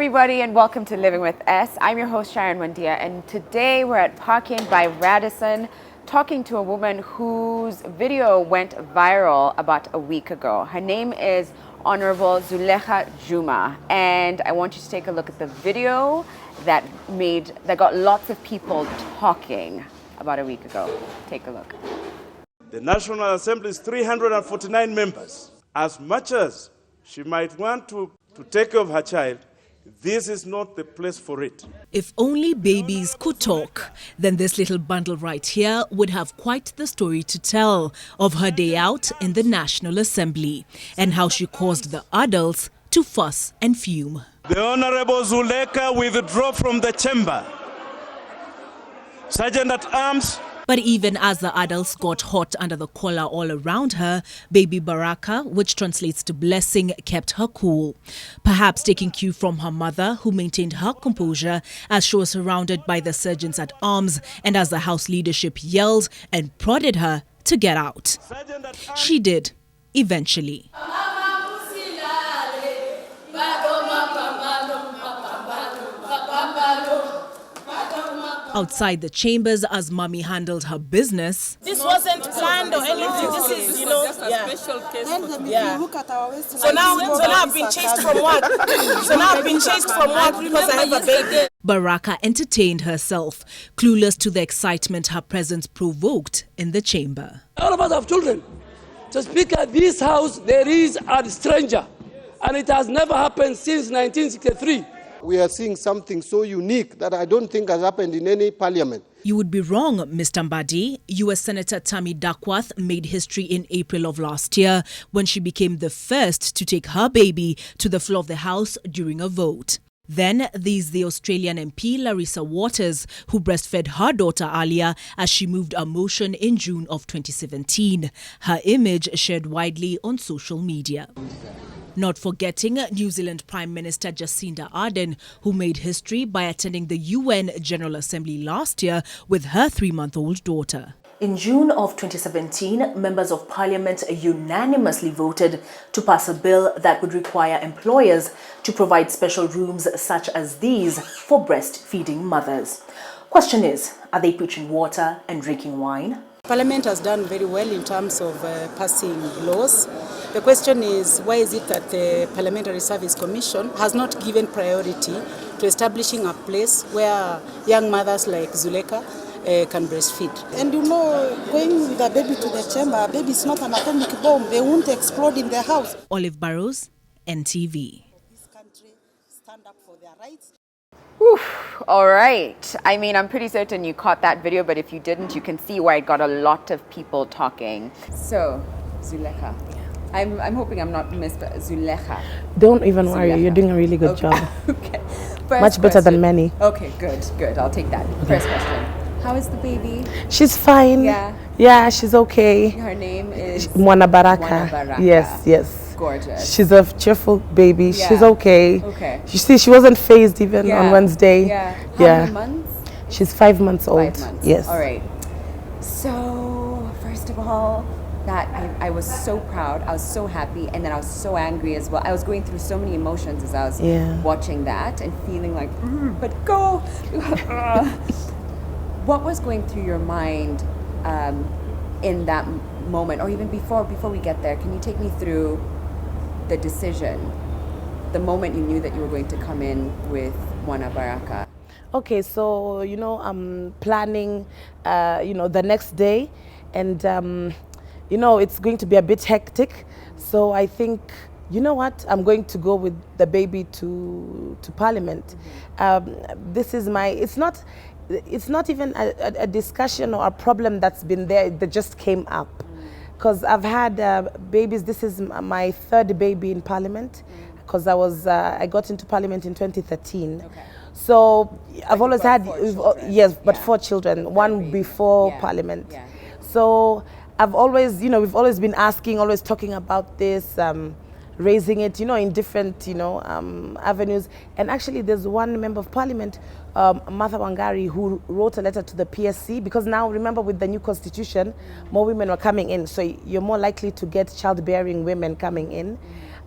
everybody, and welcome to Living with S. I'm your host, Sharon Wandia, and today we're at Parking by Radisson talking to a woman whose video went viral about a week ago. Her name is Honorable Zuleikha Juma, and I want you to take a look at the video that got lots of people talking about a week ago. Take a look. The National Assembly is 349 members. As much as she might want to take care of her child, this is not the place for it. If only babies could talk, then this little bundle right here would have quite the story to tell of her day out in the National Assembly and how she caused the adults to fuss and fume. The Honorable Zuleikha withdrew from the chamber. Sergeant at Arms. But even as the adults got hot under the collar all around her, baby Baraka, which translates to blessing, kept her cool. Perhaps taking cue from her mother, who maintained her composure as she was surrounded by the sergeants at arms and as the House leadership yelled and prodded her to get out. She did, eventually. Outside the chambers, as Mommy handled her business. This wasn't planned or anything. This is, just a special case. Look at our waist. So now I've been chased from work. Because I have a baby. Baraka entertained herself, clueless to the excitement her presence provoked in the chamber. All of us have children. To speak at this house, there is a stranger. And it has never happened since 1963. We are seeing something so unique that I don't think has happened in any parliament. You would be wrong, Mr. Mbadi. US Senator Tammy Duckworth made history in April of last year when she became the first to take her baby to the floor of the House during a vote. Then there's the Australian MP Larissa Waters, who breastfed her daughter Alia as she moved a motion in June of 2017. Her image shared widely on social media. Not forgetting New Zealand Prime Minister Jacinda Ardern, who made history by attending the UN General Assembly last year with her 3-month-old daughter. In June of 2017, members of parliament unanimously voted to pass a bill that would require employers to provide special rooms such as these for breastfeeding mothers. Question is, are they preaching water and drinking wine? Parliament has done very well in terms of passing laws. The question is, why is it that the Parliamentary Service Commission has not given priority to establishing a place where young mothers like Zuleikha can breastfeed? And going with a baby to the chamber, a baby is not an atomic bomb. They won't explode in the house. Olive Burrows, NTV. This country stand up for their rights. All right. I mean, I'm pretty certain you caught that video, but if you didn't, you can see why it got a lot of people talking. So, Zuleikha. I'm hoping I'm not missed, but Zuleikha. Don't even worry, you're doing a really good job. Okay. Much better than many. Okay, good. I'll take that. Okay. First question. How is the baby? She's fine. Yeah, she's okay. Her name is Mwana Baraka. Yes. Gorgeous. She's a cheerful baby. Yeah. She's okay. You see, she wasn't phased even on Wednesday. How many months? She's 5 months old. 5 months. Yes. All right. So, first of all, that I was so proud, I was so happy, and then I was so angry as well. I was going through so many emotions as I was watching that and feeling like, but go. What was going through your mind in that moment, or even before we get there? Can you take me through the decision, the moment you knew that you were going to come in with Mwana Baraka? Okay, so, I'm planning, the next day, and it's going to be a bit hectic. So I think, you know what, I'm going to go with the baby to Parliament. This is it's not even a discussion or a problem that's been there, that just came up. Because I've had babies. This is my third baby in Parliament, because I got into Parliament in 2013. Okay. So I've always had, 4 children, one before Parliament. Yeah. So I've always, we've always been asking, always talking about this, raising it, in different, avenues. And actually, there's one member of Parliament, Martha Wangari, who wrote a letter to the PSC, because now, remember, with the new constitution, more women were coming in, so you're more likely to get childbearing women coming in.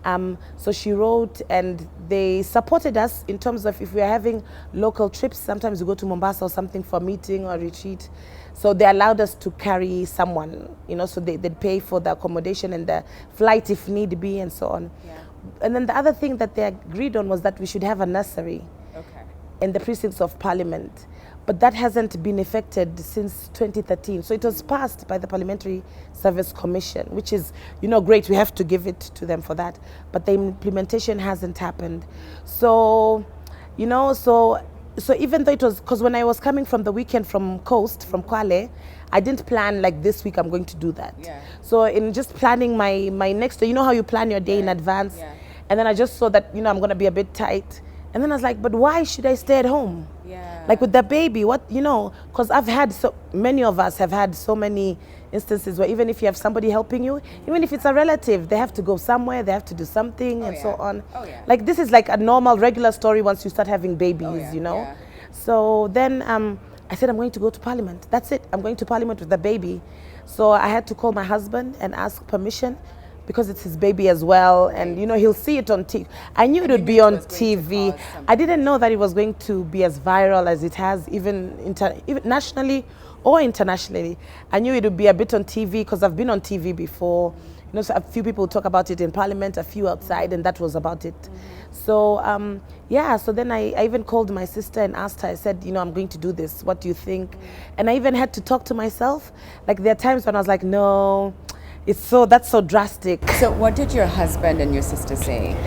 So she wrote, and they supported us in terms of if we are having local trips. Sometimes we go to Mombasa or something for a meeting or retreat. So they allowed us to carry someone, so they'd pay for the accommodation and the flight if need be and so on. Yeah. And then the other thing that they agreed on was that we should have a nursery in the precincts of Parliament. But that hasn't been effected since 2013. So it was passed by the Parliamentary Service Commission, which is, great. We have to give it to them for that. But the implementation hasn't happened. So, so even though it was, because when I was coming from the weekend from Kwale, I didn't plan like this week I'm going to do that. Yeah. So in just planning my next day, how you plan your day in advance. Yeah. And then I just saw that, I'm going to be a bit tight. And then I was like, but why should I stay at home? Yeah. Like with the baby, because I've had so many of us have had so many instances where even if you have somebody helping you, even if it's a relative, they have to go somewhere, they have to do something and so on. Oh, yeah. Like this is like a normal, regular story once you start having babies, Yeah. So then I said, I'm going to go to Parliament. That's it. I'm going to Parliament with the baby. So I had to call my husband and ask permission, because it's his baby as well, and he'll see it on TV. I knew it would be on TV. I didn't know that it was going to be as viral as it has, even nationally or internationally. I knew it would be a bit on TV because I've been on TV before. So a few people talk about it in Parliament, a few outside, and that was about it. So so then I even called my sister and asked her. I said, I'm going to do this. What do you think? And I even had to talk to myself. Like there are times when I was like, no. That's so drastic. So what did your husband and your sister say?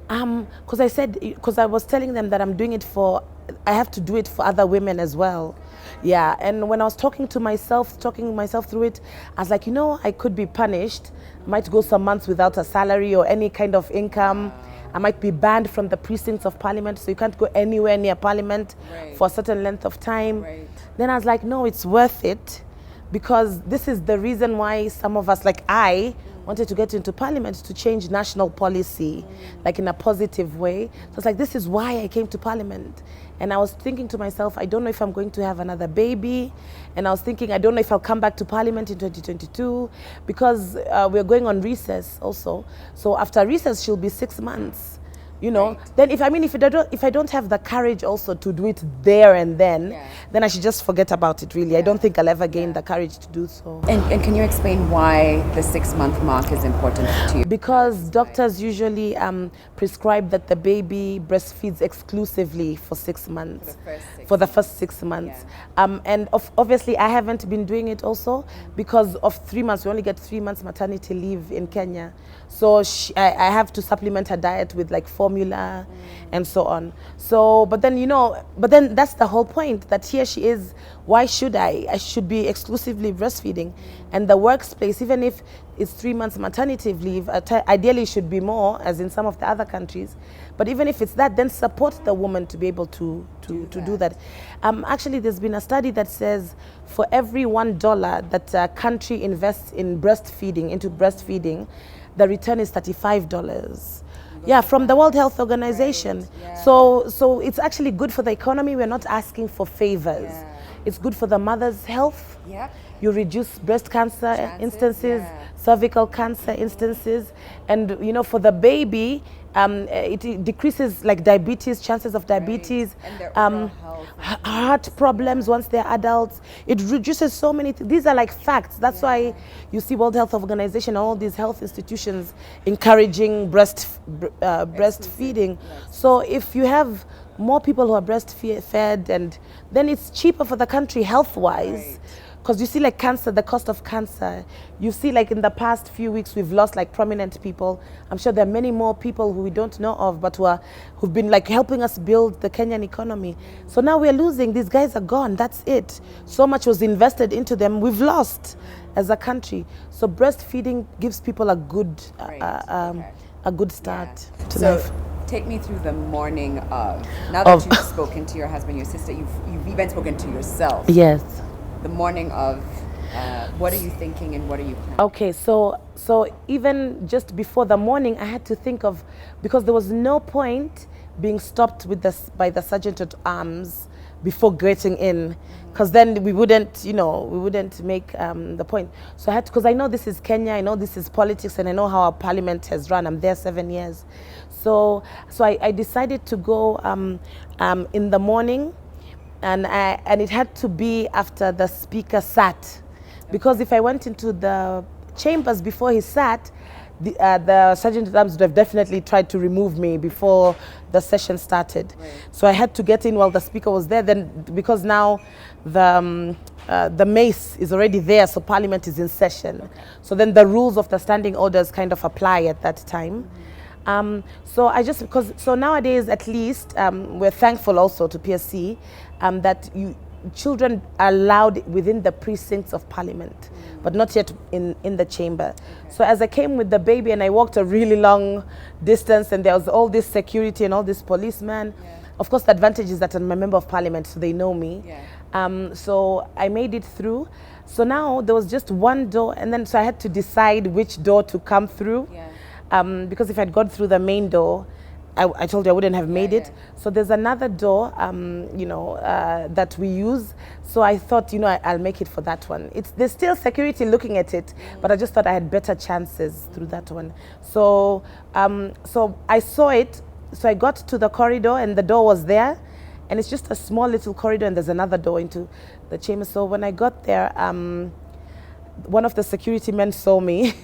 Because I was telling them that I have to do it for other women as well. Yeah, and when I was talking myself through it, I was like, I could be punished. I might go some months without a salary or any kind of income. I might be banned from the precincts of Parliament, so you can't go anywhere near Parliament for a certain length of time. Right. Then I was like, no, it's worth it. Because this is the reason why some of us, like I, wanted to get into Parliament to change national policy, like in a positive way. So it's like, this is why I came to Parliament. And I was thinking to myself, I don't know if I'm going to have another baby. And I was thinking, I don't know if I'll come back to Parliament in 2022, because we're going on recess also. So after recess, she'll be 6 months. Then if I don't have the courage also to do it there and then I should just forget about it, really. I don't think I'll ever gain the courage to do so. And can you explain why the 6-month mark is important to you? Because doctors usually prescribe that the baby breastfeeds exclusively for 6 months. For the first 6 months. Yeah. And obviously I haven't been doing it also because of 3 months. We only get 3 months maternity leave in Kenya. So I have to supplement her diet with like formula and so on. So, but then that's the whole point, that here she is. Why should I? I should be exclusively breastfeeding. And the workplace, even if it's 3 months maternity leave, ideally should be more, as in some of the other countries. But even if it's that, then support the woman to be able to do that. Actually, there's been a study that says for every $1 that a country invests in breastfeeding, the return is $35. Yeah, from the World Health Organization. Right. Yeah. So it's actually good for the economy. We're not asking for favors. Yeah. It's good for the mother's health. Yep. You reduce breast cancer instances, yeah. cervical cancer instances, and for the baby, it decreases like diabetes, chances of diabetes, And their overall health. heart problems once they're adults. It reduces so many things. These are like facts. That's why you see World Health Organization, all these health institutions encouraging breastfeeding. So if you have more people who are breastfed, and then it's cheaper for the country health-wise. Because you see like cancer, the cost of cancer, you see like in the past few weeks we've lost like prominent people. I'm sure there are many more people who we don't know of, but who've been like helping us build the Kenyan economy. So now we're losing. These guys are gone. That's it. So much was invested into them. We've lost as a country. So breastfeeding gives people a good start to life. Take me through the morning of. Now that you've spoken to your husband, your sister, you've even spoken to yourself. Yes. The morning of, what are you thinking and what are you planning? Okay, so even just before the morning, I had to think of, because there was no point being stopped by the sergeant at arms before getting in. because then we wouldn't, we wouldn't make the point. So I had to, because I know this is Kenya, I know this is politics, and I know how our parliament has run. I'm there 7 years. So I decided to go in the morning, and it had to be after the speaker sat, because if I went into the chambers before he sat, the Sergeant at Arms would have definitely tried to remove me before the session started. Right. So I had to get in while the speaker was there. Then, because now the mace is already there, so Parliament is in session. Okay. So then the rules of the standing orders kind of apply at that time. Mm-hmm. So nowadays, at least, we're thankful also to PSC that children are allowed within the precincts of Parliament, but not yet in the chamber. Okay. So as I came with the baby and I walked a really long distance, and there was all this security and all this policemen. Yeah. Of course, the advantage is that I'm a member of Parliament, so they know me. Yeah. So I made it through. So now there was just one door, and then so I had to decide which door to come through. Yeah. Because if I'd gone through the main door, I told you I wouldn't have made it. So there's another door, that we use. So I thought, I'll make it for that one. There's still security looking at it, but I just thought I had better chances through that one. So I saw it. So I got to the corridor, and the door was there, and it's just a small little corridor, and there's another door into the chamber. So when I got there, one of the security men saw me.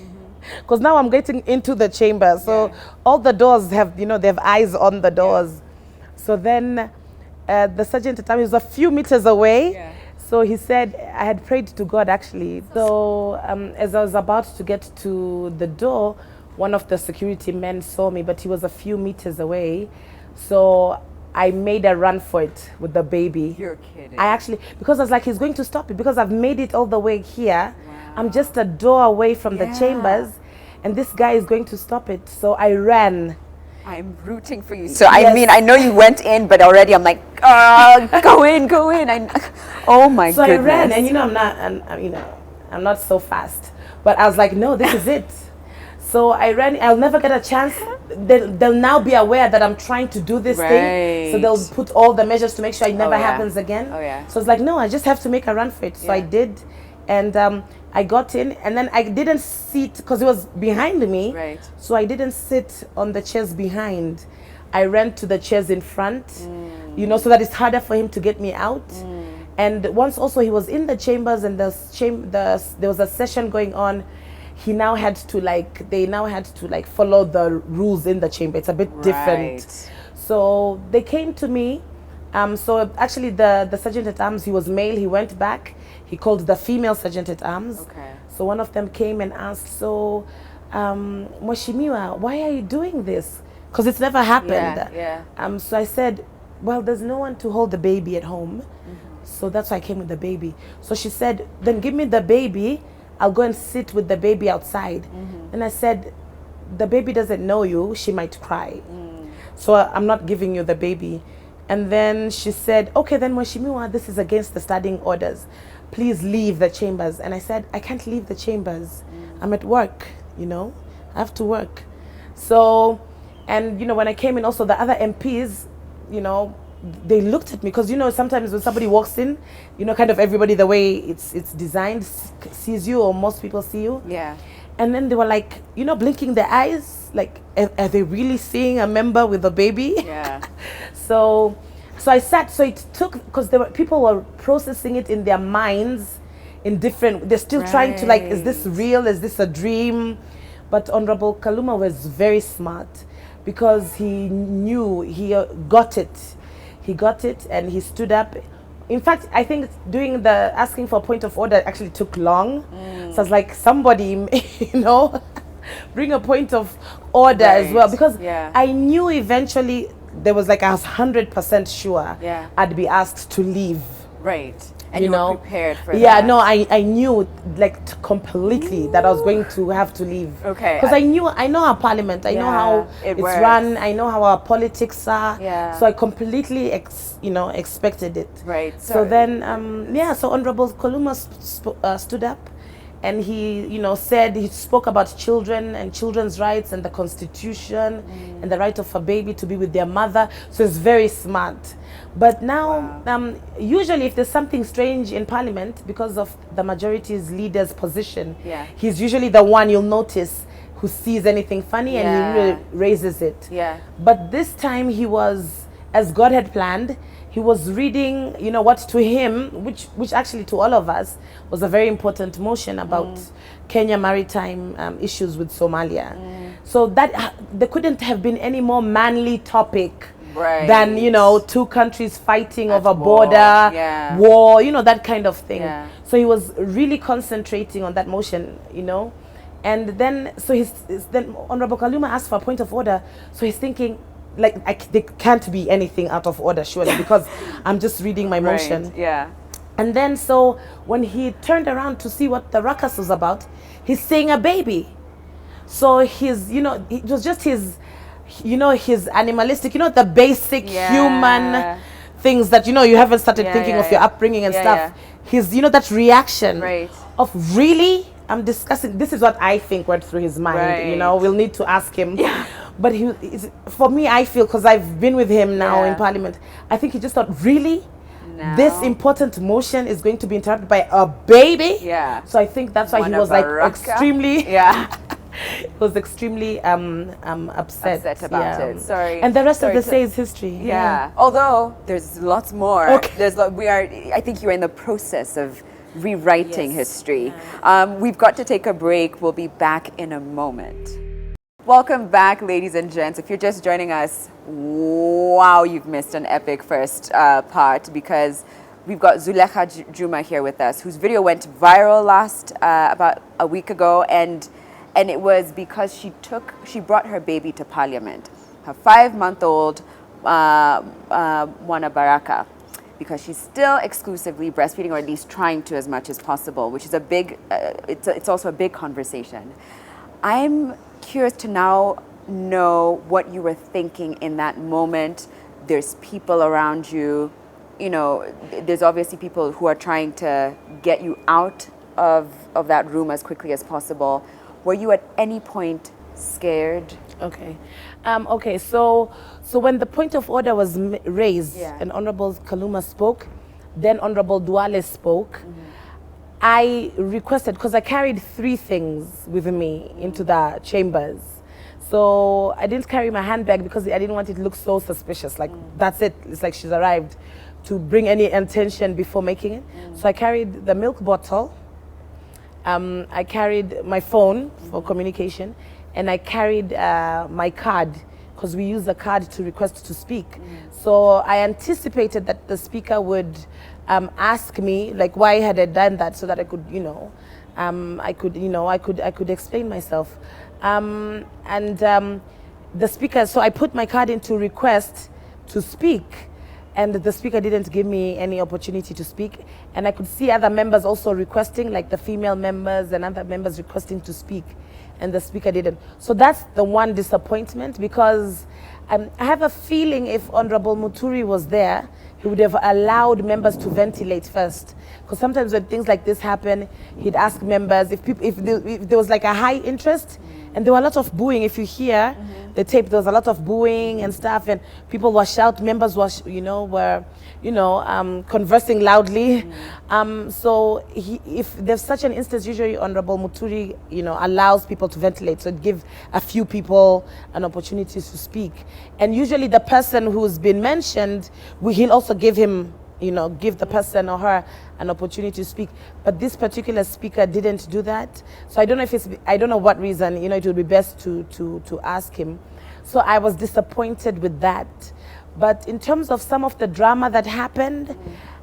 Because now I'm getting into the chamber, so all the doors have, they have eyes on the doors. Yeah. So then the sergeant at the time was a few meters away. Yeah. So he said, I had prayed to God actually. So as I was about to get to the door, one of the security men saw me, but he was a few meters away. So I made a run for it with the baby. You're kidding. I actually, because I was like, he's going to stop it, because I've made it all the way here. Wow. I'm just a door away from the chambers, and this guy is going to stop it. So I ran. I'm rooting for you. So yes. I mean, I know you went in, but already I'm like, go in. Oh my goodness. So I ran, and I'm not so fast, but I was like, no, this is it. So I ran. I'll never get a chance. They'll now be aware that I'm trying to do this thing. So they'll put all the measures to make sure it never happens again. Oh yeah. So it's like, no, I just have to make a run for it. So I did, and I got in, and then I didn't sit because it was behind me. Right. So I didn't sit on the chairs behind. I ran to the chairs in front, so that it's harder for him to get me out. And once also he was in the chambers, and there was a session going on. They now had to follow the rules in the chamber. It's a bit different. So they came to me. So actually the sergeant at arms, he was male. He went back. He called the female sergeant at arms. Okay. So one of them came and asked, so Mheshimiwa, why are you doing this? Because it's never happened. Yeah. So I said, well, there's no one to hold the baby at home. So that's why I came with the baby. So she said, then give me the baby. I'll go and sit with the baby outside. And I said, the baby doesn't know you. She might cry. So I'm not giving you the baby. And then she said, okay, then Mheshimiwa, this is against the standing orders. Please leave the chambers. And I said, I can't leave the chambers. I'm at work, I have to work. So, and when I came in also, the other MPs, they looked at me, because sometimes when somebody walks in, kind of everybody, the way it's designed, sees you, or most people see you. Yeah. And then they were like, blinking their eyes, like, are they really seeing a member with a baby? Yeah. So I sat. So it took, because people were processing it in their minds, they're still trying to, like, is this real? Is this a dream? But Honorable Kaluma was very smart, because he knew, he got it. He got it, and he stood up. In fact, I think doing the asking for a point of order actually took long. So I was like, somebody, bring a point of order as well. Because I knew eventually, there was like, I was 100% sure I'd be asked to leave. Right. And you were prepared for that. Yeah, no, I knew, like, completely that I was going to have to leave. Okay. Because I know our parliament. I know how it's run. I know how our politics are. Yeah. So I completely, expected it. Right. So then, so Honorable Kaluma stood up, and he, said, he spoke about children and children's rights and the Constitution and the right of a baby to be with their mother. So he's very smart. But now, usually if there's something strange in Parliament, because of the majority's leader's position, he's usually the one you'll notice who sees anything funny and he really raises it. But this time he was, as God had planned, he was reading, what to him, which actually to all of us was a very important motion about Kenya maritime issues with Somalia. So that there couldn't have been any more manly topic than, two countries fighting over border, war, that kind of thing. So he was really concentrating on that motion, And then, then Honorable Kaluma asked for a point of order. So he's thinking, there can't be anything out of order, surely, because I'm just reading my motion. And then, so when he turned around to see what the ruckus was about, he's saying a baby. So his, it was just his, his animalistic, the basic human things that, you haven't started thinking of your upbringing and stuff. His, that reaction of really, I'm discussing, this is what I think went through his mind, we'll need to ask him. But for me, I feel, because I've been with him now in Parliament, I think he just thought, really? No. This important motion is going to be interrupted by a baby? So I think that's why he was extremely... He was extremely upset about it. Sorry. And the rest of the say is history. Although there's lots more. Okay. I think you're in the process of rewriting history. We've got to take a break. We'll be back in a moment. Welcome back, ladies and gents. If you're just joining us, wow, you've missed an epic first part, because we've got Zuleikha Juma here with us, whose video went viral about a week ago, and it was because she brought her baby to Parliament, her 5-month-old Mwana Baraka, because she's still exclusively breastfeeding, or at least trying to as much as possible, which is a big, it's also a big conversation. I'm curious to now know what you were thinking in that moment. There's people around you, there's obviously people who are trying to get you out of that room as quickly as possible. Were you at any point scared? Okay. So when the point of order was raised and Honorable Kaluma spoke, then Honorable Duale spoke, I requested, because I carried 3 things with me into the chambers. So I didn't carry my handbag because I didn't want it to look so suspicious. Like, that's it. It's like she's arrived, to bring any attention before making it. So I carried the milk bottle. I carried my phone for communication. And I carried my card, because we use the card to request to speak. So I anticipated that the speaker would ask me, like, why had I done that, so that I could, I could explain myself. The speaker, so I put my card into request to speak, and the speaker didn't give me any opportunity to speak. And I could see other members also requesting, like the female members and other members requesting to speak, and the speaker didn't. So that's the one disappointment, because I have a feeling if Honorable Muturi was there, he would have allowed members to ventilate first. Because sometimes when things like this happen, he'd ask members, if there was like a high interest, and there were a lot of booing. If you hear the tape, there was a lot of booing and stuff, and people were shouting, members were, conversing loudly. So if there's such an instance, usually Honorable Muturi, allows people to ventilate, so it gives a few people an opportunity to speak. And usually the person who's been mentioned, he'll also give him, give the person or her an opportunity to speak. But this particular speaker didn't do that. So I don't know I don't know what reason, it would be best to ask him. So I was disappointed with that. But in terms of some of the drama that happened,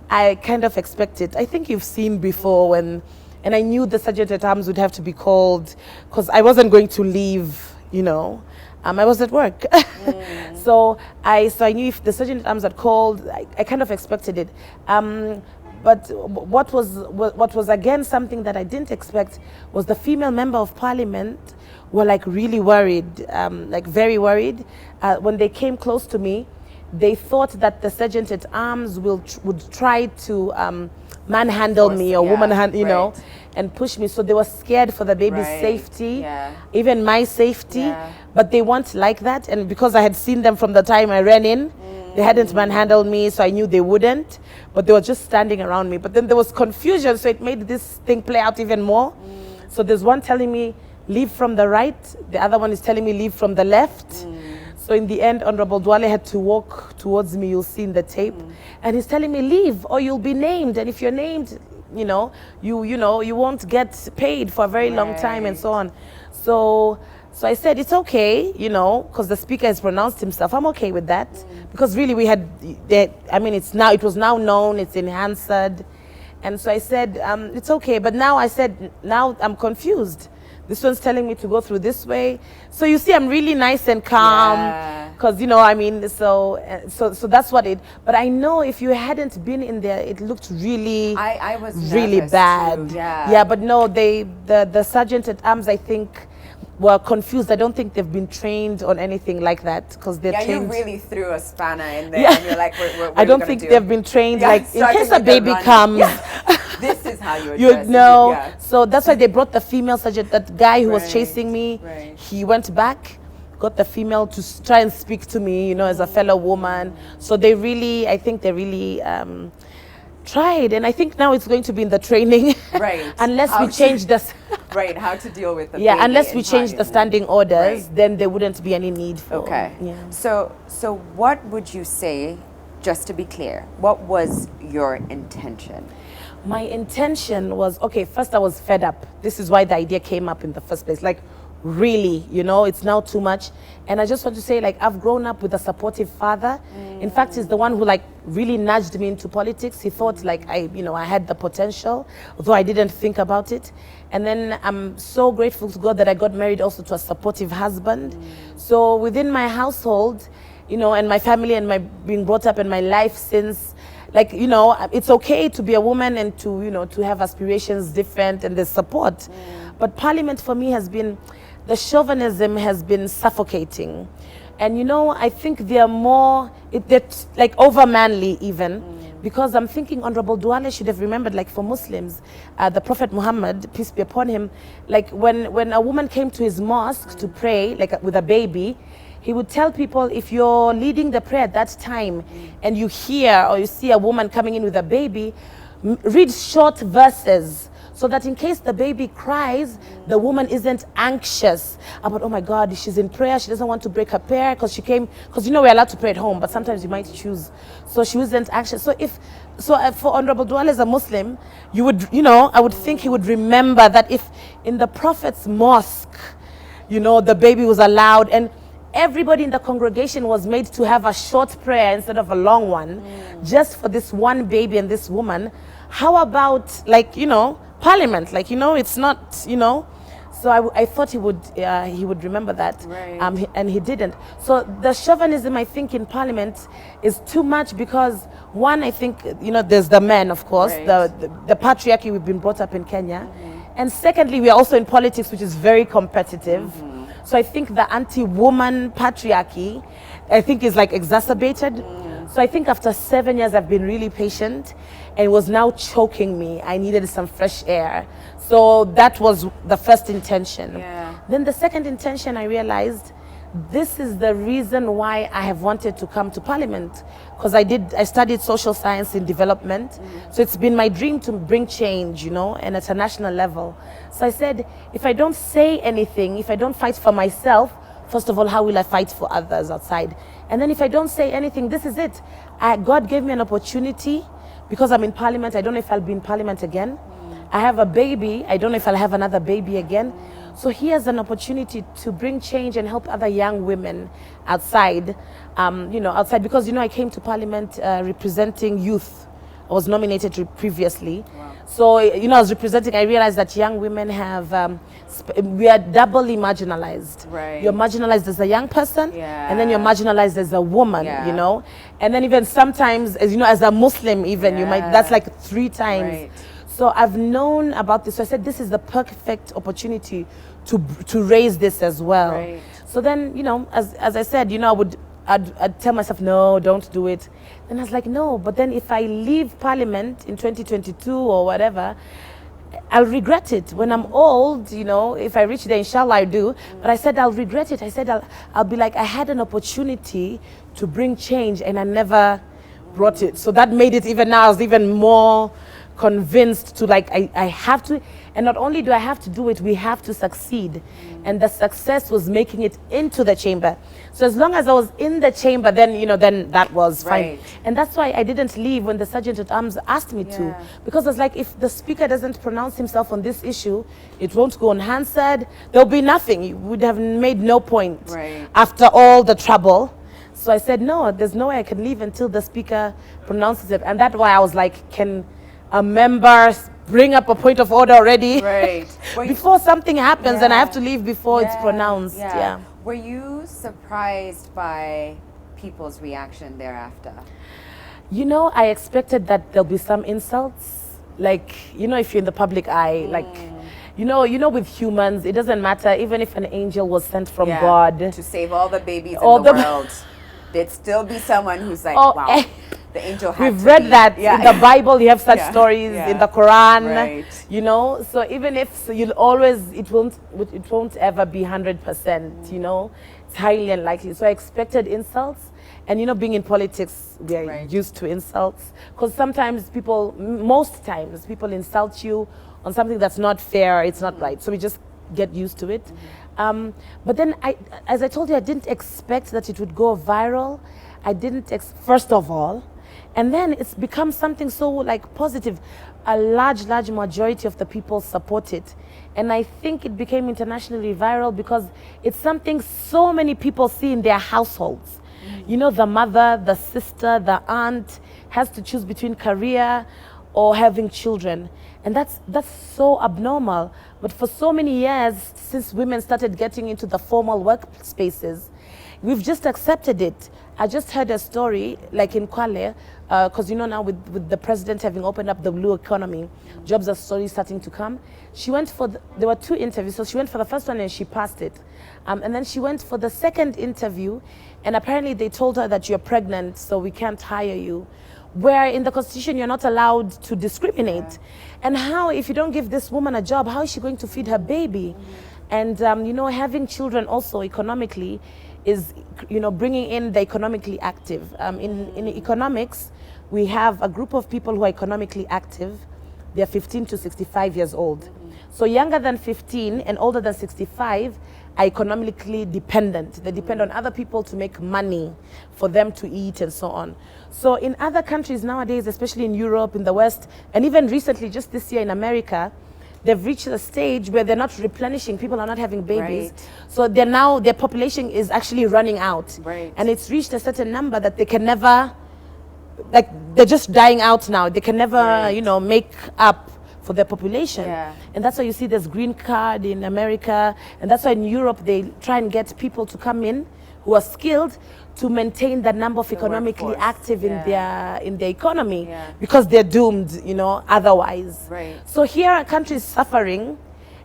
I kind of expected. I think you've seen before and I knew the Sergeant at Arms would have to be called, because I wasn't going to leave, I was at work. So I knew if the Sergeant at Arms had called, I kind of expected it. But what was again something that I didn't expect was the female member of Parliament were like really worried, like very worried. When they came close to me, they thought that the Sergeant at Arms would try to manhandle me or woman hand, and push me. So they were scared for the baby's Right. safety, Yeah. even my safety. Yeah. But they weren't like that. And because I had seen them from the time I ran in, they hadn't manhandled me, so I knew they wouldn't. But they were just standing around me. But then there was confusion, so it made this thing play out even more. So there's one telling me, leave from the right. The other one is telling me, leave from the left. So in the end, Honorable Dwale had to walk towards me, you'll see in the tape. And he's telling me, leave or you'll be named. And if you're named, you know, you won't get paid for a very long time and so on. So I said, it's okay, you know, because the speaker has pronounced himself. I'm okay with that. Because really we had, it was now known, it's in Hansard. And so I said, it's okay. But now I said, now I'm confused. This one's telling me to go through this way. So you see, I'm really nice and calm. Because, you know, I mean, so that's what it, but I know if you hadn't been in there, it looked really, I was really nervous bad. too, yeah. Yeah, but no, the sergeant at arms, I think, were confused. I don't think they've been trained on anything like that because they're trained. You really threw a spanner in there, and you're like, I don't think they've been trained. Yeah, like, in case a baby comes, this is how you address you know. it. Yeah. So that's why they brought the female sergeant. That guy who was Right, chasing me, right. he went back, got the female to try and speak to me, you know, as a fellow woman. So they really, I think they really tried, and I think now it's going to be in the training. Right. Unless How we change the Right, how to deal with the yeah, baby unless we in change the Parliament. standing orders, Right. then there wouldn't be any need for. Okay. Yeah. So what would you say, just to be clear, what was your intention? My intention was, okay, first I was fed up. This is why the idea came up in the first place. Like, really, you know, it's now too much. And I just want to say, like, I've grown up with a supportive father. In fact, he's the one who, like, really nudged me into politics. He thought, like, I had the potential, although I didn't think about it. And then I'm so grateful to God that I got married also to a supportive husband. So within my household, you know, and my family and my being brought up in my life since, like, you know, it's okay to be a woman and to, you know, to have aspirations different and there's support. But Parliament for me has been, the chauvinism has been suffocating. And, you know, I think they're more, they're like over manly even. Because I'm thinking Honorable Dwale should have remembered, like for Muslims, the Prophet Muhammad, peace be upon him, like when a woman came to his mosque to pray, like with a baby, he would tell people, if you're leading the prayer at that time and you hear or you see a woman coming in with a baby, read short verses so that in case the baby cries, the woman isn't anxious about, oh my God, she's in prayer, she doesn't want to break her prayer because she came, because you know we're allowed to pray at home, but sometimes you might choose. So she wasn't anxious. So for Honorable Dwale as a Muslim, you would, you know, I would think he would remember that if in the Prophet's mosque, you know, the baby was allowed and everybody in the congregation was made to have a short prayer instead of a long one, just for this one baby and this woman. How about, like, you know, Parliament? Like, you know, it's not, you know. So I thought he would remember that, Right. and he didn't. So the chauvinism, I think, in Parliament is too much because, one, I think, you know, there's the men, of course, Right. the patriarchy we've been brought up in Kenya. And secondly, we are also in politics, which is very competitive. So I think the anti-woman patriarchy, I think, is like exacerbated. So I think after 7 years, I've been really patient and it was now choking me. I needed some fresh air. So that was the first intention. Yeah. Then the second intention, I realized this is the reason why I have wanted to come to Parliament, because I studied social science in development. So it's been my dream to bring change, you know, and at a national level. So I said, if I don't say anything, if I don't fight for myself, first of all, how will I fight for others outside? And then if I don't say anything, this is it. God gave me an opportunity because I'm in Parliament. I don't know if I'll be in Parliament again. I have a baby. I don't know if I'll have another baby again. So here's an opportunity to bring change and help other young women outside, you know, outside. Because, you know, I came to Parliament representing youth. I was nominated previously. Wow. So, you know, I was representing, I realized that young women have, we are doubly marginalized. Right. You're marginalized as a young person, Yeah. and then you're marginalized as a woman, Yeah. you know. And then even sometimes, as you know, as a Muslim even, you might, that's like 3 times. Right. So I've known about this. So I said, this is the perfect opportunity to raise this as well. Right. So then, you know, as I said, you know, I'd tell myself, no, don't do it. Then I was like, no, but then if I leave Parliament in 2022 or whatever, I'll regret it when I'm old, you know, if I reach there, inshallah I do. But I said I'll regret it. I said I'll be like, I had an opportunity to bring change and I never brought it. So that made it even now, I was even more convinced to like, I have to, and not only do I have to do it, we have to succeed. And the success was making it into the chamber. So as long as I was in the chamber, then, you know, then that was fine. And that's why I didn't leave when the Sergeant at Arms asked me to. Because I was like, if the speaker doesn't pronounce himself on this issue, it won't go unanswered. There'll be nothing. You would have made no point after all the trouble. So I said, no, there's no way I can leave until the speaker pronounces it. And that's why I was like, can a member bring up a point of order already? Before something happens and I have to leave before it's pronounced. Were you surprised by people's reaction thereafter? You know, I expected that there'll be some insults. Like, you know, if you're in the public eye, like, you know, with humans, it doesn't matter, even if an angel was sent from God. To save all the babies in the world, there'd still be someone who's like, wow, the angel had We've read that in the Bible, you have such stories in the Quran, you know, so even if, so you'll always, it won't ever be 100%, you know, it's highly unlikely. So I expected insults. And you know, being in politics, we are used to insults. Because sometimes most times, people insult you on something that's not fair, it's not right. So we just get used to it. But then, as I told you, I didn't expect that it would go viral. I didn't, first of all. And then it's become something so like positive. A large majority of the people support it. And I think it became internationally viral because it's something so many people see in their households. You know, the mother, the sister, the aunt has to choose between career or having children. And that's so abnormal. But for so many years, since women started getting into the formal workspaces, we've just accepted it. I just heard a story, like in Kwale, because you know now with the president having opened up the blue economy, jobs are slowly starting to come. She went for, there were 2 interviews, so she went for the first one and she passed it. And then she went for the second interview, and apparently they told her that you're pregnant, so we can't hire you. Where in the Constitution, you're not allowed to discriminate. And how, if you don't give this woman a job, how is she going to feed her baby? And, you know, having children also economically is, you know, bringing in the economically active. In economics, we have a group of people who are economically active. They're 15 to 65 years old. So younger than 15 and older than 65 are economically dependent. They depend on other people to make money for them to eat and so on. So in other countries nowadays, especially in Europe, in the West, and even recently, just this year in America, they've reached a stage where they're not replenishing. People are not having babies. So they're now, their population is actually running out. And it's reached a certain number that they can never, like, they're just dying out now. They can never, you know, make up for their population. And that's why you see this green card in America. And that's why in Europe, they try and get people to come in who are skilled to maintain the number of economically active in their economy, because they're doomed, you know, otherwise. So here our country is suffering,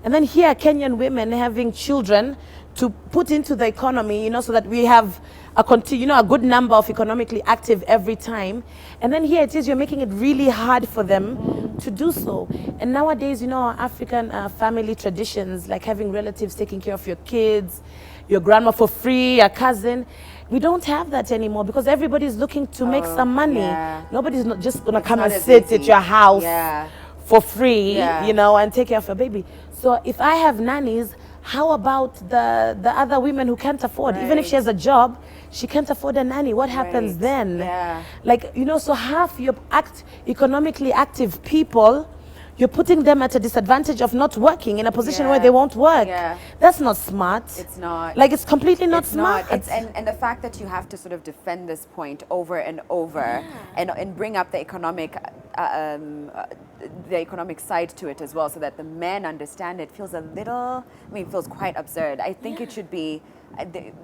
and then here are Kenyan women having children to put into the economy, you know, so that we have a good number of economically active every time. And then here it is, you're making it really hard for them to do so. And nowadays, you know, our African family traditions, like having relatives taking care of your kids, your grandma for free, a cousin, we don't have that anymore because everybody's looking to make some money. Nobody's not just gonna come and sit at your house for free, you know, and take care of your baby. So if I have nannies, how about the other women who can't afford? Even if she has a job, she can't afford a nanny. What happens then? Like, you know, so half your economically active people, you're putting them at a disadvantage of not working in a position where they won't work. That's not smart. It's not. Like, it's completely not smart. And the fact that you have to sort of defend this point over and over and bring up the economic side to it as well, so that the men understand it, feels a little, I mean, feels quite absurd. I think it should be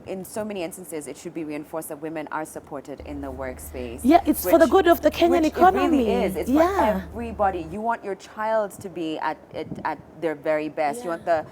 in so many instances, it should be reinforced that women are supported in the workspace. Yeah, it's for the good of the Kenyan economy. It really is. It's for everybody. You want your child to be at their very best. You want the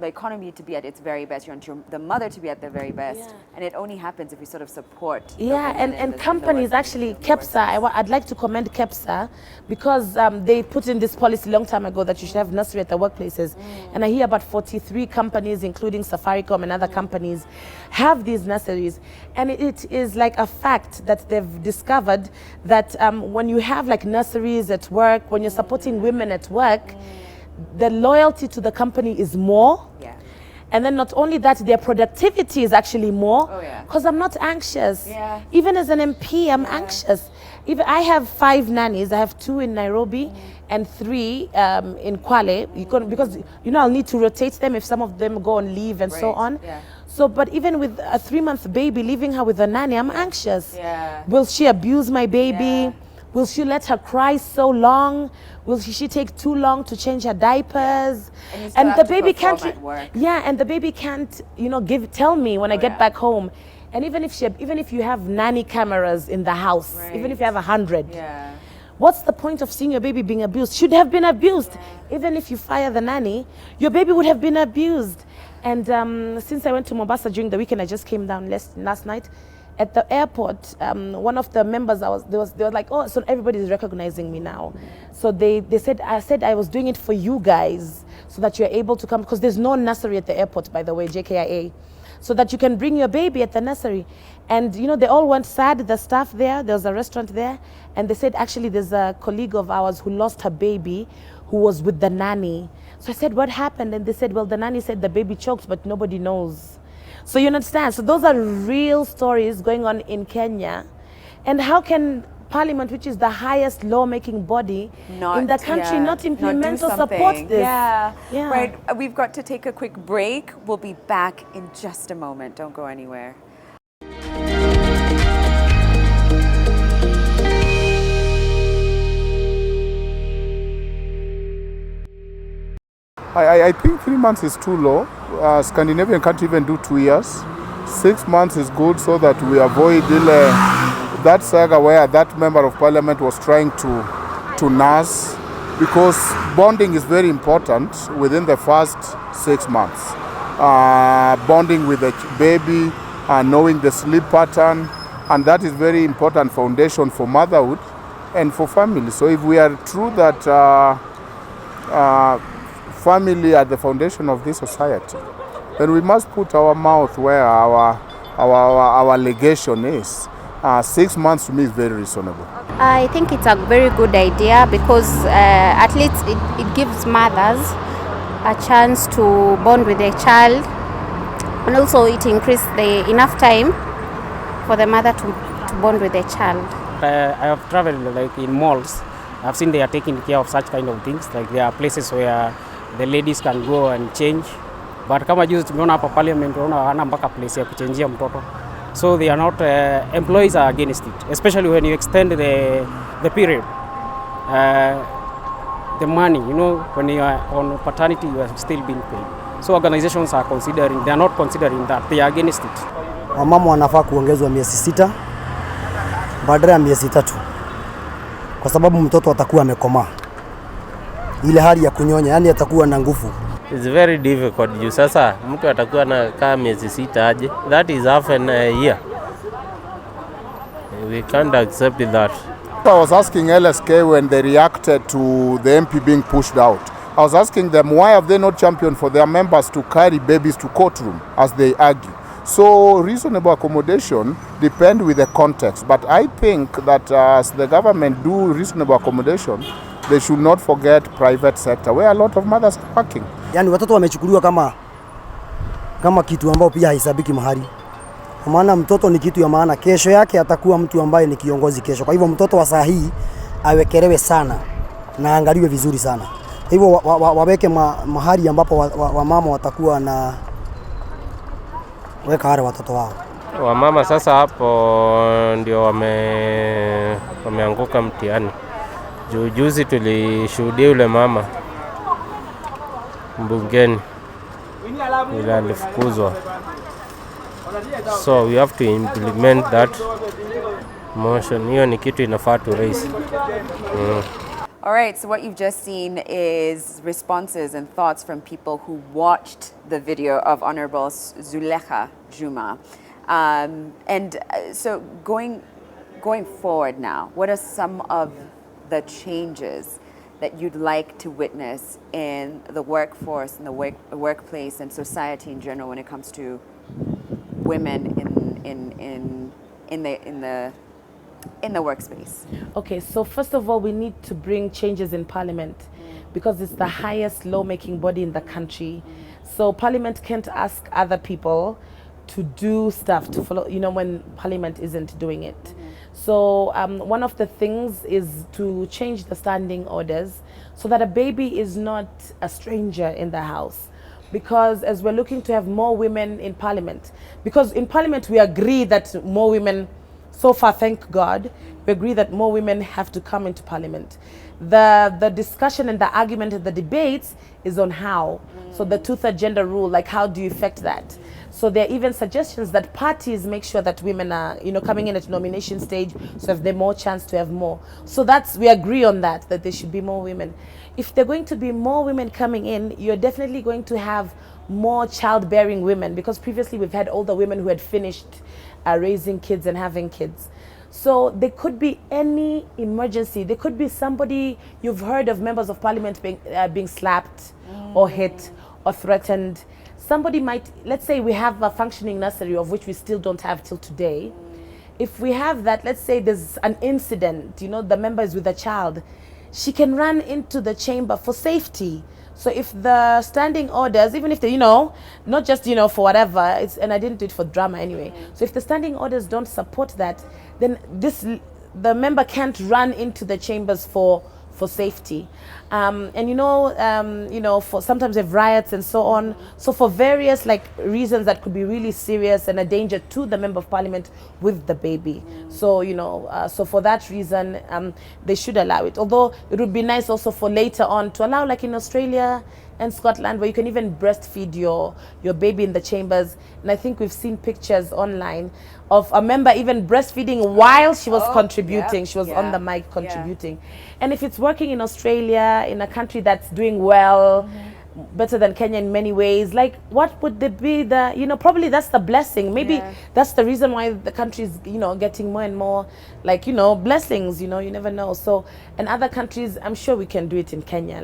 economy to be at its very best. You want the mother to be at their very best. And it only happens if we sort of support. And companies actually, KEPSA, I'd like to commend KEPSA because they put in this policy a long time ago that you should have nursery at the workplaces. And I hear about 43 companies, including Safaricom and other companies, have these nurseries. And it is like a fact that they've discovered that when you have like nurseries at work, when you're supporting women at work, the loyalty to the company is more. And then not only that, their productivity is actually more because I'm not anxious. Even as an MP, I'm anxious. Even I have 5 nannies. I have 2 in Nairobi and 3 in Kwale. Because I'll need to rotate them if some of them go on leave and so on. So, but even with a 3-month baby, leaving her with a nanny, I'm anxious. Will she abuse my baby? Will she let her cry so long? Will she take too long to change her diapers? And the baby can't. And the baby can't, tell me when I get back home. And even if you have nanny cameras in the house, even if you have 100, what's the point of seeing your baby being abused? Should have been abused. Even if you fire the nanny, your baby would have been abused. And since I went to Mombasa during the weekend, I just came down last night. At the airport, one of the members, they were like, oh, so everybody's recognizing me now. So they said, I was doing it for you guys so that you're able to come, because there's no nursery at the airport, by the way, JKIA, so that you can bring your baby at the nursery. And, they all went sad, the staff there was a restaurant there, and they said, actually, there's a colleague of ours who lost her baby who was with the nanny. So I said, what happened? And they said, well, the nanny said the baby choked, but nobody knows. So you understand? So those are real stories going on in Kenya. And how can Parliament, which is the highest lawmaking body in the country, not implement or support this? Right. We've got to take a quick break. We'll be back in just a moment. Don't go anywhere. I think 3 months is too low. Scandinavian can't even do 2 years. 6 months is good so that we avoid that saga where that member of parliament was trying to nurse, because bonding is very important within the first 6 months. Bonding with the baby, knowing the sleep pattern, and that is very important foundation for motherhood and for family. So if we are true that family are the foundation of this society, then we must put our mouth where our legation is. 6 months to me is very reasonable. I think it's a very good idea because at least it gives mothers a chance to bond with their child, and also it increases enough time for the mother to bond with their child. I have traveled like in malls. I've seen they are taking care of such kind of things. Like there are places where the ladies can go and change. But kama juzi tumeona hapa parliament hana mpaka place ya kuchangia mtoto. So they are not, employees are against it, especially when you extend the period. The money, when you are on paternity, you are still being paid. So organizations are considering, they are not considering that, they are against it. Wamama wanafaa kuongezwa miezi 6 badala ya miezi 3, kwa sababu mtoto atakuwa amekomaa. Ile hali ya kunyonya, yani atakuwa na nguvu. It's very difficult juu sasa mtu atakuwa na kaa miezi 6 aje. That is half a year. We can't accept that. I was asking LSK when they reacted to the MP being pushed out. I was asking them, why have they not championed for their members to carry babies to courtroom as they argue? So reasonable accommodation depend with the context. But I think that as the government do reasonable accommodation, they should not forget private sector where a lot of mothers are working. Yani watoto wamechukuliwa kama kitu ambao pia haisabiki mahali. Kwa maana mtoto ni kitu ya maana, kesho yake atakuwa mtu ambaye ni kiongozi kesho. Kwa hivyo mtoto wa saa hii awekelewe sana na angaliwe vizuri sana. Kwa hivyo waweke mahali ambapo wamama watakuwa na weka wale watoto wao. Wamama sasa hapo ndio wameanguka mtihani. Juzi tulishuhudia yule mama mbungeni ila alifukuzwa So we have to implement that motion. Hiyo ni kitu inafaa to raise. All right, so what you've just seen is responses and thoughts from people who watched the video of Honorable Zuleikha Juma. So going forward now, what are some of the changes that you'd like to witness in the workforce, in the workplace, and society in general when it comes to women in the workspace? Okay, so first of all, we need to bring changes in Parliament because it's the highest lawmaking body in the country. So Parliament can't ask other people to do stuff, to follow, when Parliament isn't doing it. So one of the things is to change the standing orders so that a baby is not a stranger in the house. Because as we're looking to have more women in Parliament, because in Parliament we agree that more women, so far, thank God, we agree that more women have to come into Parliament. The discussion and the argument and the debates is on how. So the two-third gender rule, like how do you effect that? So there are even suggestions that parties make sure that women are, coming in at nomination stage, so have they more chance to have more. So we agree on that there should be more women. If there are going to be more women coming in, you're definitely going to have more childbearing women, because previously we've had older women who had finished raising kids and having kids. So there could be any emergency. There could be somebody, you've heard of members of Parliament being slapped or hit or threatened. Somebody might, let's say we have a functioning nursery, of which we still don't have till today. If we have that, let's say there's an incident, the member is with a child, she can run into the chamber for safety. So if the standing orders, even if they, not just, for whatever, and I didn't do it for drama anyway. So if the standing orders don't support that, then the member can't run into the chambers for safety. And for sometimes they have riots and so on. So for various reasons that could be really serious and a danger to the member of Parliament with the baby. So so for that reason, they should allow it. Although it would be nice also for later on to allow, like in Australia and Scotland, where you can even breastfeed your baby in the chambers. And I think we've seen pictures online of a member even breastfeeding while she was contributing. She was on the mic contributing. And if it's working in Australia, in a country that's doing well, better than Kenya in many ways, what would be the, probably that's the blessing. Maybe that's the reason why the country is, getting more and more, blessings, you never know. So, in other countries, I'm sure we can do it in Kenya,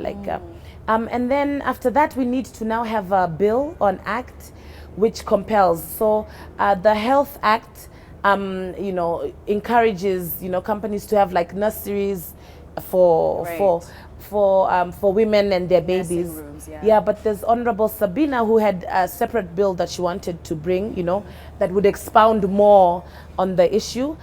and then after that, we need to now have a bill or an act which compels. So the Health Act, encourages, companies to have nurseries for women and their babies. Rooms, but there's Honorable Sabina who had a separate bill that she wanted to bring, that would expound more on the issue.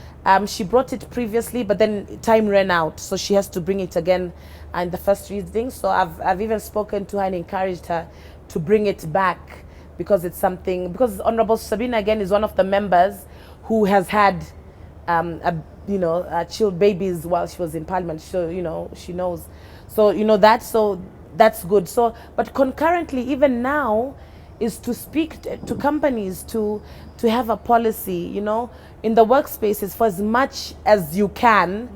She brought it previously, but then time ran out, so she has to bring it again in the first reading. So I've even spoken to her and encouraged her to bring it back, because it's something, because Honorable Sabina again is one of the members who has had chilled babies while she was in Parliament. So she knows. So so that's good. So but concurrently, even now, is to speak to companies to have a policy, in the workspaces for as much as you can.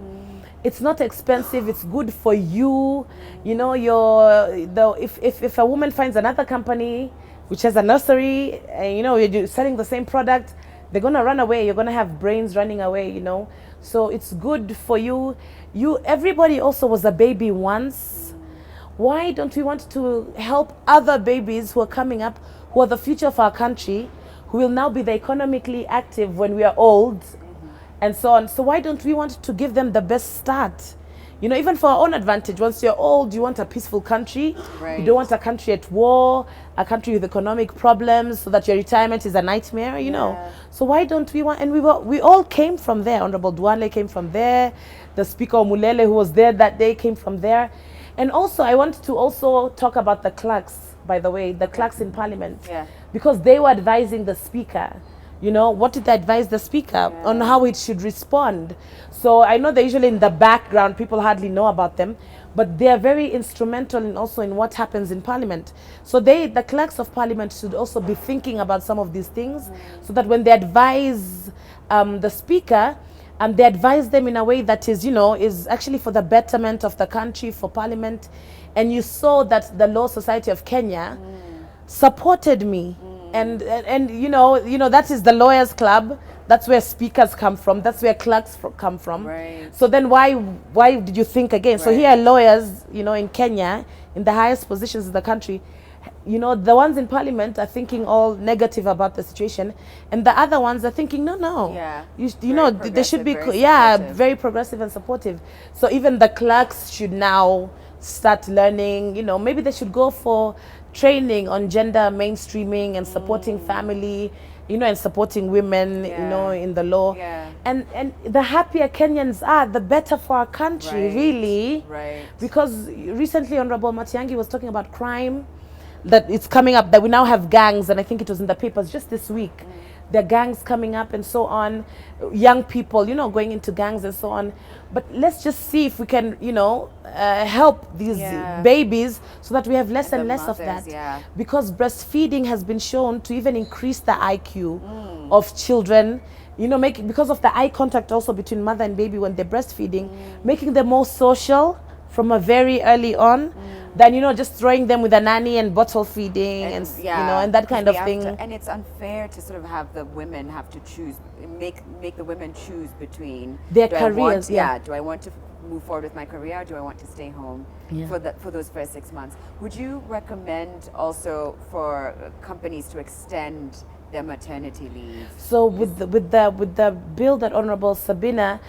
It's not expensive, it's good for you. If a woman finds another company which has a nursery, and you're selling the same product, they're gonna run away. You're gonna have brains running away, So it's good for you. Everybody also was a baby once. Why don't we want to help other babies who are coming up, who are the future of our country, who will now be the economically active when we are old, and so on? So why don't we want to give them the best start? Even for our own advantage. Once you're old, you want a peaceful country. Right. You don't want a country at war, a country with economic problems, so that your retirement is a nightmare, So why don't we want, and we all came from there. Honorable Duale came from there. The Speaker Mulele, who was there that day, came from there. And also, I want to also talk about the clerks, by the way, the clerks in Parliament. Yeah. Because they were advising the Speaker You know, what did they advise the speaker on how it should respond? So I know they're usually in the background, people hardly know about them, but they are very instrumental in also in what happens in Parliament. So the clerks of Parliament should also be thinking about some of these things, so that when they advise the speaker, they advise them in a way that is, you know, is actually for the betterment of the country, for Parliament. And you saw that the Law Society of Kenya supported me. And you know that is the lawyers club. That's where speakers come from. That's where clerks come from. Right. So then why did you think again? So here are lawyers, you know, in Kenya, in the highest positions in the country. You know, the ones in Parliament are thinking all negative about the situation, and the other ones are thinking, no. Yeah. You know, they should be very progressive and supportive. So even the clerks should now start learning. You know, maybe they should go for training on gender mainstreaming and supporting family, you know, and supporting women, you know, in the law. And the happier Kenyans are, the better for our country, really. Right. Because recently Honorable Matiang'i was talking about crime, that it's coming up, that we now have gangs, and I think it was in the papers just this week. There are gangs coming up and so on, young people, you know, going into gangs and so on. But let's just see if we can, you know, help these babies so that we have less and less of that. Because breastfeeding has been shown to even increase the IQ of children, you know, because of the eye contact also between mother and baby when they're breastfeeding, making them more social from a very early on. Than, you know, just throwing them with a nanny and bottle feeding and you know, and that kind of thing. And it's unfair to sort of have the women have to choose, make the women choose between their careers. Do I want to move forward with my career, or do I want to stay home for those first 6 months? Would you recommend also for companies to extend their maternity leave? So with the bill that Honorable Sabina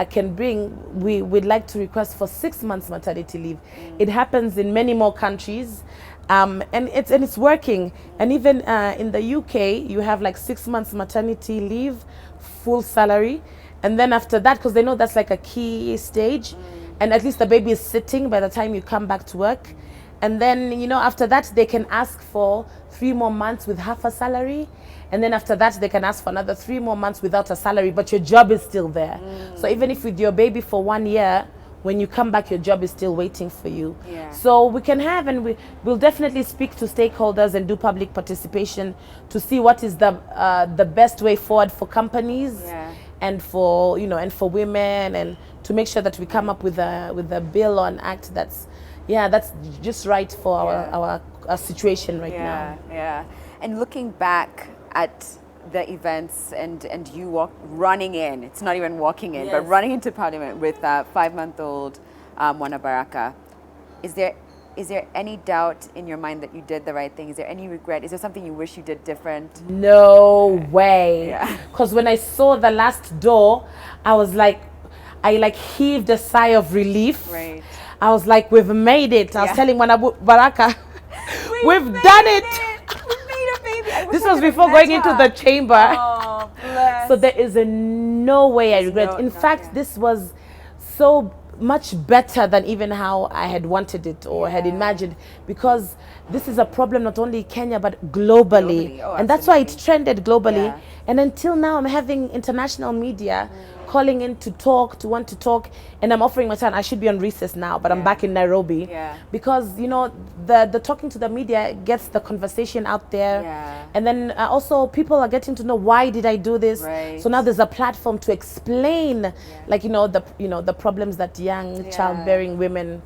can bring, we'd like to request for 6 months maternity leave. It happens in many more countries, and it's working. And even in the UK, you have like 6 months maternity leave, full salary, and then after that, because they know that's like a key stage, and at least the baby is sitting by the time you come back to work. And then, you know, after that, they can ask for 3 more months with half a salary. And then after that, they can ask for another 3 more months without a salary, but your job is still there. So even if with your baby for 1 year, when you come back, your job is still waiting for you. So we can have, and we'll definitely speak to stakeholders and do public participation to see what is the best way forward for companies and for, you know, and for women, and to make sure that we come up with a bill or an act that's just right for our situation right now. And looking back at the events and you running in, it's not even walking in, but running into Parliament with 5-month-old Mwana Baraka, is there any doubt in your mind that you did the right thing? Is there any regret? Is there something you wish you did different? No way. Because when I saw the last door, I was like, I heaved a sigh of relief. I was like, we've made it. I was telling Mwana Baraka, we've done it. We made a baby. This was before going into the chamber. Oh, bless. So there is no way I regret. In fact, this was so much better than even how I had wanted it or had imagined, because this is a problem not only in Kenya but globally. And that's why it trended globally. And until now, I'm having international media calling in to want to talk, and I'm offering my time. I should be on recess now, but I'm back in Nairobi because, you know, the talking to the media gets the conversation out there, and then also people are getting to know, why did I do this? So now there's a platform to explain, like, you know, the problems that young childbearing women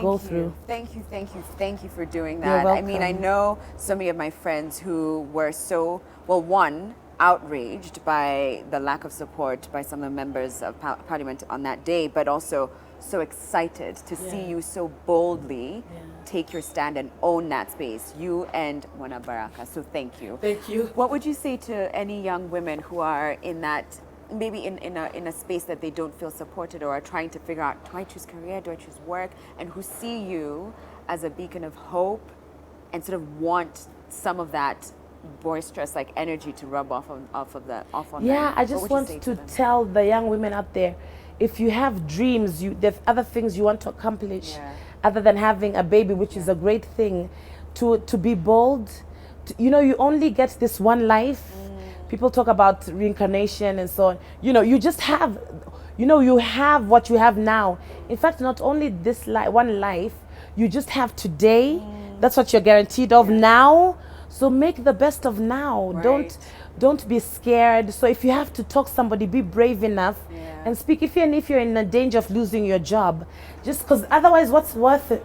go through. Thank you for doing that. You're welcome. I mean, I know so many of my friends who were so, well, one, outraged by the lack of support by some of the members of Parliament on that day, but also so excited to see you so boldly take your stand and own that space, you and Mwana Baraka. So thank you. Thank you. What would you say to any young women who are in that, maybe in a space that they don't feel supported, or are trying to figure out, do I choose career, do I choose work, and who see you as a beacon of hope and sort of want some of that boisterous energy to rub off on them? I just want to tell the young women out there, if you have dreams, there's other things you want to accomplish other than having a baby, which is a great thing, to be bold. You know, you only get this one life, people talk about reincarnation and so on. You know, you just have, you know, you have what you have now. In fact, not only this one life, you just have today. That's what you're guaranteed of now. So make the best of now. Right. Don't be scared. So if you have to talk to somebody, be brave enough and speak. Even if you're in the danger of losing your job, just because otherwise, what's worth it?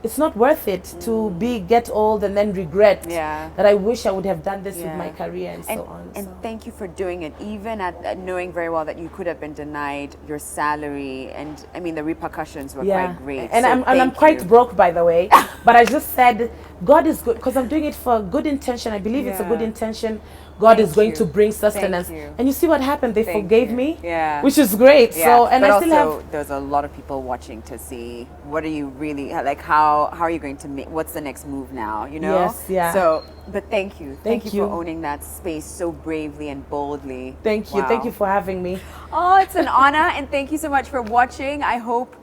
It's not worth it to get old and then regret that I wish I would have done this with my career and so on. And thank you for doing it, even at knowing very well that you could have been denied your salary, and I mean the repercussions were quite great. And I'm quite broke, by the way. But I just said God is good because I'm doing it for a good intention. I believe it's a good intention. God is going to bring sustenance. And you see what happened? They forgave me, which is great. So, and but I still also, have. there's a lot of people watching to see what are you really like. How are you going to make? What's the next move now? You know. Yes. Yeah. So, but thank you. Thank you for owning that space so bravely and boldly. Thank you. Wow. Thank you for having me. Oh, it's an honor, and thank you so much for watching. I hope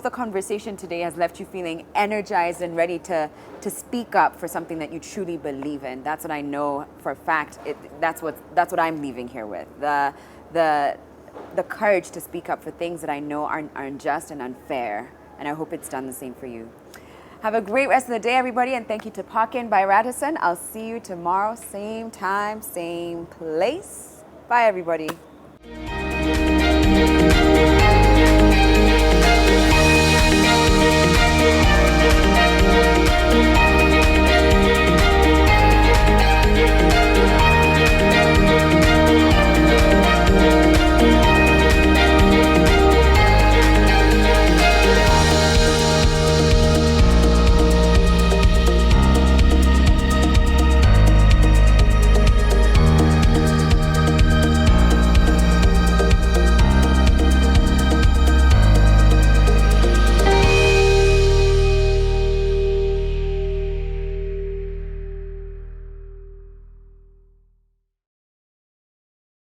the conversation today has left you feeling energized and ready to speak up for something that you truly believe in. That's what I know for a fact. That's what I'm leaving here with. The courage to speak up for things that I know are unjust and unfair. And I hope it's done the same for you. Have a great rest of the day, everybody, and thank you to Parkin by Radisson. I'll see you tomorrow, same time, same place. Bye, everybody.